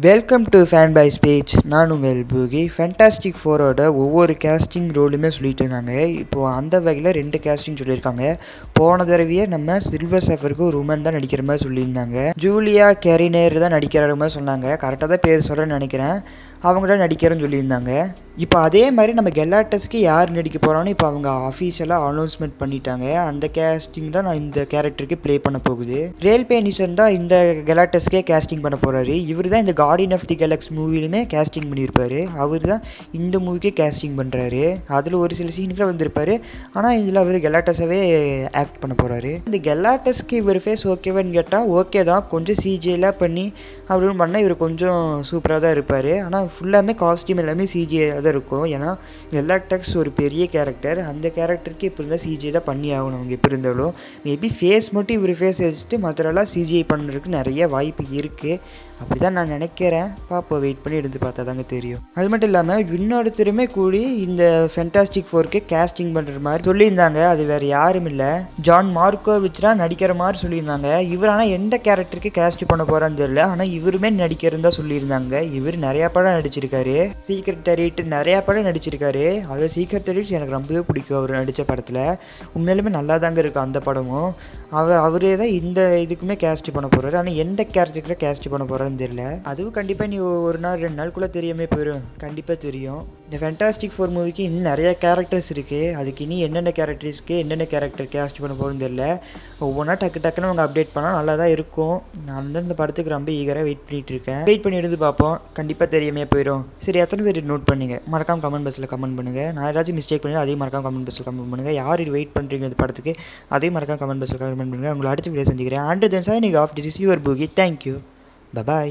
Welcome to fan boys page. நான் உங்கள் பூகி. Fantastic ஃபோரோட ஒவ்வொரு கேஸ்டிங் ரோலுமே சொல்லிட்டு இருந்தாங்க. இப்போது அந்த வகையில் 2 கேஸ்டிங் சொல்லியிருக்காங்க. போன தடவையே நம்ம சில்வர் சஃபருக்கு ஒரு உமன் தான் நடிக்கிற மாதிரி சொல்லியிருந்தாங்க. ஜூலியா கெரினர் தான் நடிக்கிற மாதிரி சொன்னாங்க. கரெக்டாக தான் பேர் சொல்கிறேன்னு நினைக்கிறேன். அவங்க தான் நடிக்கிறேன்னு சொல்லியிருந்தாங்க. இப்போ அதே மாதிரி நம்ம கெலாட்டஸ்க்கு யார் நடிக்க போகிறான்னு இப்போ அவங்க அஃபீஷியலாக அனௌன்ஸ்மெண்ட் பண்ணிட்டாங்க. அந்த கேஸ்டிங் தான் நான் இந்த கேரக்டருக்கு ப்ளே பண்ண போகுது. ரேல் பேனிசன் தான் இந்த கெலாட்டஸ்க்கே கேஸ்டிங் பண்ண போகிறாரு. இவர் தான் இந்த கார்டியன் ஆஃப் தி கேலக்ஸ் மூவிலுமே கேஸ்டிங் பண்ணியிருப்பார். அவர் தான் இந்த மூவிக்கே கேஸ்டிங் பண்ணுறாரு. அதில் ஒரு சில சீனுக்குலாம் வந்திருப்பார். ஆனால் இதில் அவர் கெலாட்டஸாகவே ஆக்ட் பண்ண போகிறாரு. இந்த கெலாட்டஸ்க்கு இவர் ஃபேஸ் ஓகேவான்னு கேட்டால் ஓகே தான். கொஞ்சம் சிஜிஐலாம் பண்ணி அப்படின்னு பண்ணால் இவர் கொஞ்சம் சூப்பராக தான் இருப்பார். ஆனால் ஃபுல்லாமே காஸ்டியூம் எல்லாமே சிஜிஐ தான் இருக்கும். ஏன்னா கெலாட்டஸ் ஒரு பெரிய கேரக்டர். அந்த கேரக்டருக்கு இப்போ இருந்தால் சிஜிஐ தான் பண்ணி ஆகணும். அவங்க எப்படி இருந்தாலும் மேபி ஃபேஸ் மட்டும் இவர் ஃபேஸ் வச்சுட்டு மற்றெல்லாம் சிஜிஐ பண்ணுறதுக்கு நிறைய வாய்ப்பு இருக்குது. அப்படி தான் நான் நினைக்கிறேன். பாப்போம், வெயிட் பண்ணி எடுத்து பார்த்தா தாங்க தெரியும். அது மட்டும் இல்லாமல் இன்னொருத்தருமே கூடி இந்த ஃபேண்டாஸ்டிக் ஃபோருக்கு கேஸ்டிங் பண்ணுற மாதிரி சொல்லியிருந்தாங்க. அது வேறு யாரும் இல்லை, ஜான் மார்க்கோவிச் தான் நடிக்கிற மாதிரி சொல்லியிருந்தாங்க. இவர் ஆனால் எந்த கேரக்டருக்கு கேஸ்ட் பண்ண போகிறான்னு தெரியல. ஆனால் இவருமே நடிக்கிறதா சொல்லியிருந்தாங்க. இவர் நிறையா படம் நடிச்சிருக்காரு. சீக்ரெட் டெரிட் நிறையா படம் நடிச்சிருக்காரு. அது சீக்ரெட் டெரிட் எனக்கு ரொம்பவே பிடிக்கும். அவர் நடித்த படத்தில் உண்மையிலுமே நல்லா தாங்க இருக்கும் அந்த படமும். அவரே தான் இந்த இதுக்குமே கேஸ்ட் பண்ண போகிறாரு. ஆனால் எந்த கேரக்டருக்கு கேஸ்ட் பண்ண போகிறான்னு தெரியல. அதுவும் கண்டிப்பாக நீ ஒரு நாள் 2 நாளுக்குள்ளே தெரியாமே போயிடும். கண்டிப்பாக தெரியும். இந்த ஃபேண்டாஸ்டிக் ஃபோர் மூவிக்கு இன்னும் நிறைய கேரக்டர்ஸ் இருக்குது. அதுக்கு இனி என்னென்ன கேரக்டர்ஸ்க்கு என்னென்ன கேரக்டர் கேஸ்ட் பண்ண போகிறோன்னு தெரியல. ஒவ்வொன்றா டக்குன்னு அவங்க அப்டேட் பண்ணால் நல்லா தான் இருக்கும். நான் தான் இந்த படத்துக்கு ரொம்ப ஈகராக வெயிட் பண்ணிகிட்டு இருக்கேன். வெயிட் பண்ணி எடுத்து பார்ப்போம். கண்டிப்பாக தெரியாமே போயிடும். சரி, எத்தனை பேர் நோட் பண்ணுங்க, மறக்காம கமெண்ட் பாக்ஸில் கமெண்ட் பண்ணுங்கள். நான் ஏதாச்சும் மிஸ்டேக் பண்ணி அதையும் மறக்காம கமெண்ட் பாக்ஸில் கமெண்ட் பண்ணுங்கள். யார் இது வெயிட் பண்ணுறீங்க இந்த படத்துக்கு அதையும் மறக்காம கமெண்ட் பாக்ஸில் கமெண்ட் பண்ணுங்கள். உங்களை அடுத்த வீடியோ சந்திக்கிறேன். And then signing off. This is your Boogie. Thank you. By.